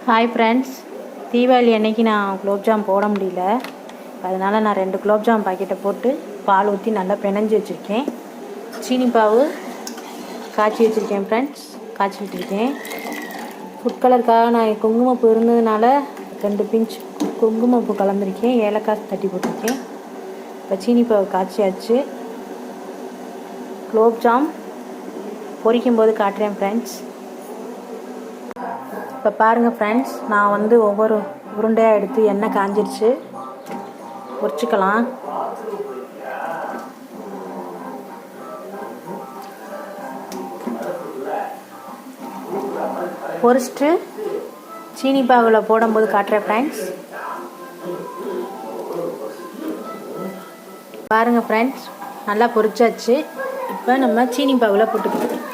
Hi friends, Deepavali அன்னைக்கு நான் குலோப்ஜாம் போட முடியல. அதனால் நான் 2 குலோப்ஜாம் பாக்கெட்டை போட்டு பால் ஊற்றி நல்லா பிணைஞ்சி வச்சுருக்கேன். சீனி பாவு காய்ச்சி வச்சுருக்கேன் ஃப்ரெண்ட்ஸ், காய்ச்சிக்கிட்டு இருக்கேன். ஃபுட் கலருக்காக நான் குங்குமப்பூ இருந்ததுனால 2 பிஞ்ச் குங்குமப்பூ கலந்துருக்கேன், ஏலக்காய் தட்டி போட்டிருக்கேன். இப்போ சீனி பாவு காய்ச்சியாச்சு. குலோப்ஜாம் பொரிக்கும்போது காட்டுறேன் ஃப்ரெண்ட்ஸ். இப்போ பாருங்கள் ஃப்ரெண்ட்ஸ், நான் ஒவ்வொரு உருண்டையாக எடுத்து எண்ணெய் காஞ்சிருச்சு, பொரிச்சுக்கலாம். பொரிச்சிட்டு சீனி பாவில் போடும்போது காட்டுறேன் ஃப்ரெண்ட்ஸ். பாருங்கள் ஃப்ரெண்ட்ஸ், நல்லா பொரிச்சாச்சு. இப்போ நம்ம சீனி பாவில் போட்டுக்கலாம்.